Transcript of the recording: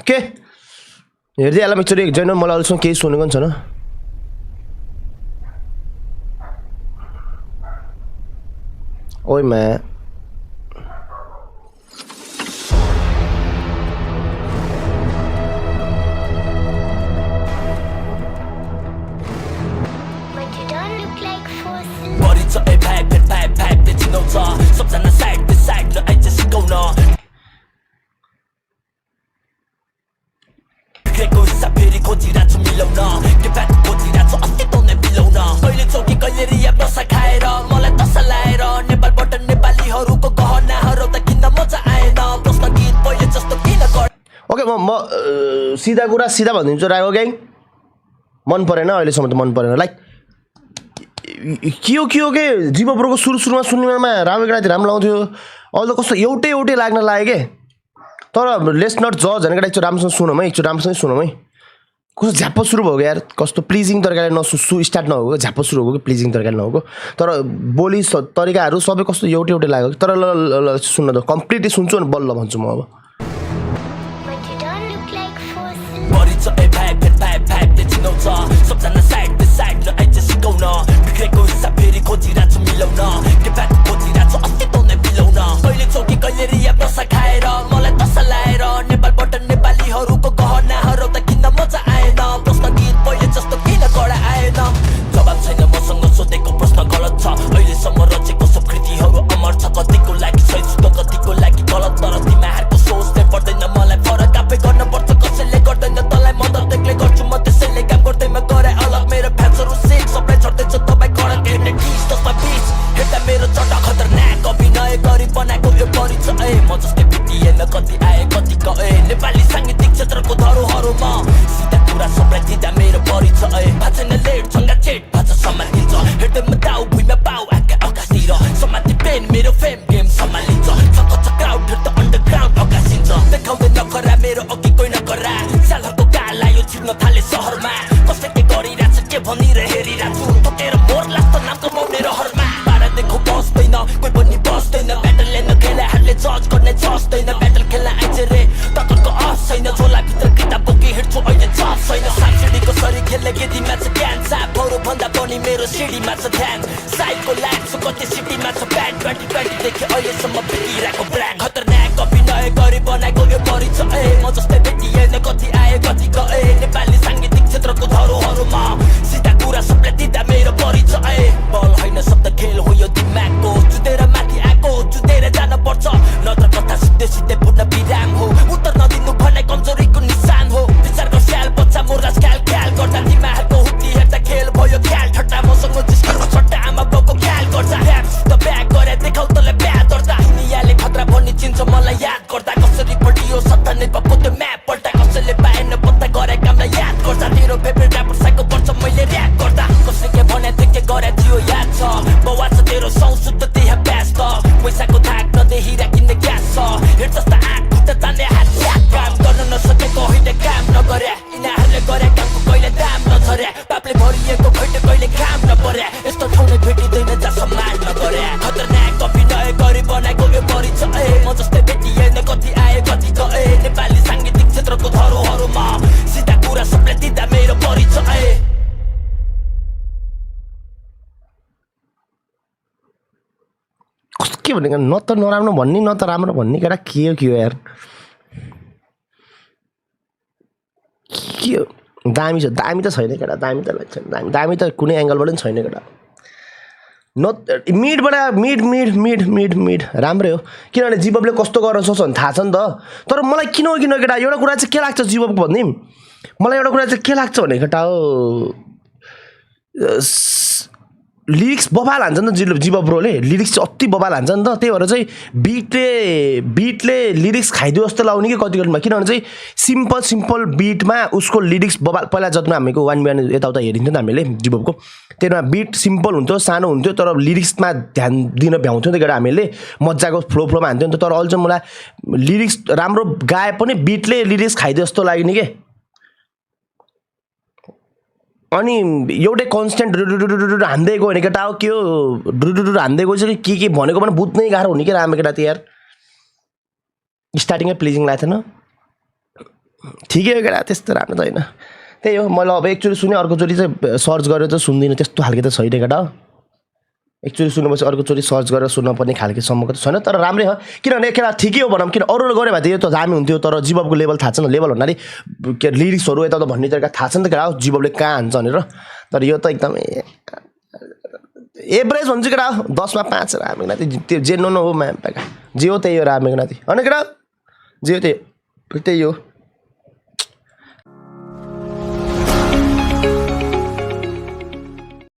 के हेर्दै आला एकचोटि जैन मलाई अहिलेसम्म केही सुनेको पनि छैन ओइ मा सबजना साइड टु साइड ल आइज सिकाउन बिग्रेको हिस्सा फेरि खोजिरहेको छु मिलाउन के बात खोजिरहेको छु अस्तित्व नै बिलाउन कहिले चौकी कहिले रिया बसा खाएर मलाई दशा लाएर नेपालबाट नेपालीहरूको गहना हराउँदा किन मजा आएन प्रश्न गीत पहिले जस्तो किन गर ओके म सिधा कुरा सिधा भनिदिन्छु रागो ग्याङ मन परेन अहिलेसम्म त मन परेन लाइक के हो के जीव ब्रोको सुरुमा सुन्नेमा राम्रो केटा राम्रो लाउँथ्यो अहिले त कस्तो एउटै लाग्न लाग्यो के तर लेट्स नट जज भनेको एकचोटि राम्रोसँग सुनौँ है एकचोटि राम्रोसँगै सुनौँ है कस्तो झ्याप्प सुरु भयो यार कस्तो प्लिजिङ तरिकाले स्टार्ट नहोको झ्याप्प सुरु भएको प्लिजिङ तरिकाले नहोको तर बोली तरिकाहरू सबै कस्तो एउटै लाग्यो तर ल सुन्न त कम्प्लिटली सुन्छु अनि बल्ल भन्छु म अब सबजना साइड टु साइड ल आइज सिकाउन बिग्रेको हिस्सा फेरि खोजिरहेको छु मिलाउन के बात खोजिरहेको छु अस्तित्व नै बिलाउन कहिले चौकी कहिले रिया बसा खाएर मलाई दशा लाएर नेपालबाट नेपालीहरूको गहना हराउँदा किन मजा आएन प्रश्न गीत पहिले जस्तो किन कडा आएन जवाब छैन मसँग सोधेको प्रश्न गलत छ अहिलेसम्म रचेको सब कृतिहरू अमर छ कतिको लागि सही त कतिको लागि गलत तर तिमीहरूको सोच्नै पर्दैन मलाई फरक आफै गर्न पर्छ कसैले गर्दैन तँलाई मदत एक्लै गर्छु म त्यसैले काम गर्दैमा गरे अलग मेरो फ्यान्सहरू सिक सबलाई छड्दैछ तपाईँ कडक हेर्ने डिस जसमा बिस हेर्दा मेरो चटा खतरनाक अभिनय गरी बनाएको यो परिचय म जस्तै बितिएन कति आए कति गए नेपाली साङ्गीतिक क्षेत्रको धरोहरमा सिधा कुरा सबलाई दिँदा मेरो परिचय भाषण लेट छङ्गा चेट भाषा सम्हालिन्छ हेर्दैमा दाउ भुइँमा पाउ आँखा आकाशतिर समाति पेन मेरो फेम गेम सम्हालिन्छ छक्क क्राउड हेर्दा अन्डरग्राउन्ड अकासिन्छ देखाउँदै नखरा मेरो अघि कोही नखरा सालहरूको काल आयो छिर्न थाले सहरमा कसले के गरिरहेछ के भनिर हेरिरहेको छु ठोकेर मोर लाग्छ नाम कमाउने रहरमा बाह्र देखो बस्दैन कोही पनि बस्दैन ब्याटल लिन खेलाहरूले जज गर्ने जस्दैन ब्याटल खेल्न आइज रे टक्करको अफ छैन झोलाभित्र किताब बोकी हिँड्छु अहिले जब छैन साइडको सरी खेल्ने गेदीमा छ ज्ञान सापहरू भन्दा पनि मेरो सिडीमा छ ध्यान साइडको लाइट छु कति सिटीमा छ ब्यान्ड 2020देखि अहिलेसम्म बिगिरहेको ब्रान्ड खतरनाक अभिनय गरी बनाएको यो परिचय म जस्तै भेटिएन कति आए कति गए नेपाली साङ्गीतिक क्षेत्रको धरोहरमा सिधा कुरा सबले दिँदा मेरो परिचय बल होइन शब्द खेल हो यो दिमागको जुतेर माथि आएको जुतेर जान पर्छ नत्र कथा सिधै पूर्ण विराम हो उत्तर नदिनु भने कमजोरीको निशान हो विचार गर स्याल बच्चा मोरलास ख्याल गर्दा तिमीहरूको हुक्की हेर्दा खेल भयो ख्याल ठट्टा मसँग जिस्किएको छट्टा आमा बाउको ख्याल गर्दा ऱ्याप्स त ब्याग गरे देखाउ तँलाई ब्याग गर्दा दुनियाँले खतरा भनी चिन्छ मलाई याद गर्दा कसरी पल्टियो सत्ता नेटवर्कको त्यो म्याप पल्टा कसैले पाएन पत्ता गरे कामलाई याद गर्दा तेरो फेभरेट ऱ्यापर साइको पर्छ मैले ऱ्याप गर्दा कसले के भने त्यो के गरे थियो याद छ बौवा छ तेरो सौ शुद्ध देह व्यस्त पैसाको थाक नदेखिरा किन्ने ग्यास छ हेर जस्ता आँट खुट्टा तान्ने हात काम गर्न नसकेको होइन काम नगरे यिनीहरूले गरे कामको कहिले दाम नछरे पापले भरिएको खैटे कहिले काम नपरे यस्तो ठाउँ नै भेटिँदैन जहाँ सम्मान नगरे खतरनाक अभिनय गरी बनाएको यो परिचय म जस्तै भेटिएन कति आए कति गए नेपाली साङ्गीतिक क्षेत्रको धरोहरमा सिधा कुरा सबले दिँदा मेरो परिचय कस्तो के भनेको न त नराम्रो भन्ने न त राम्रो भन्ने केटा के हो यार के हो दामी छ दामी त छैन केटा दामी त छैन दामी त कुनै एङ्गलबाट पनि छैन केटा न मिड राम्रै हो किनभने जीवबले कस्तो गर्न सक्छ भने थाहा छ नि त तर मलाई किन केटा एउटा कुरा चाहिँ के लाग्छ जीवको भन्ने मलाई एउटा कुरा चाहिँ के लाग्छ भने केटा हो लिरिक्स बबाल हान्छ नि त जीव ब्रोले लिरिक्स चाहिँ अति बबाल हान्छ नि त त्यही भएर चाहिँ बिटले लिरिक्स खाइदियो जस्तो लाउने कि कति कतिमा किनभने चाहिँ सिम्पल बिटमा उसको लिरिक्स बबाल पहिला जतिमा हामीको वान बिहान यताउता हेरिन्थ्यो नि त हामीले जीवको त्यसमा बिट सिम्पल हुन्थ्यो सानो हुन्थ्यो तर लिरिक्समा ध्यान दिन भ्याउँथ्यो नि त केटा हामीले मजाको फ्लोमा हान्थ्यो नि त तर अहिले चाहिँ मलाई लिरिक्स राम्रो गाए पनि बिटले लिरिक्स खाइदियो जस्तो लाग्यो नि के अनि एउटै कन्स्टेन्ट हान्दै गयो भने केटा हो के हो हान्दै गएछ कि के भनेको पनि बुझ्नै गाह्रो हुने के राम्रो केटा त यार स्टार्टिङै प्लिजिङ लागेको थिएन ठिकै हो केटा त्यस्तो राम्रो त होइन त्यही हो मैले अब एकचोटि सुने अर्कोचोटि चाहिँ सर्च गरेर चाहिँ सुन्दिनँ त्यस्तो खालको त छैन केटा हो एकचोटि सुनेपछि अर्कोचोटि सर्च गरेर सुन्न पर्ने खालकोसम्मको त छैन तर राम्रै हो किनभने केटा ठिकै हो भनौँ किन अरूले गऱ्यो भने त यो त दामी हुन्थ्यो तर जीवको लेभल थाहा छैन लेभल भन्नाले के लिरिक्सहरू यता भन्ने तरिका थाहा छ नि त केटा हो जीवले कहाँ हान्छ भनेर तर यो त एकदमै एभरेज हुन्छ केटा हो 10 मा 5 रामेको नाति त्यो जे नो हो म्याम जे हो त्यही हो रामेको नाति होइन केटा जे हो त्यही हो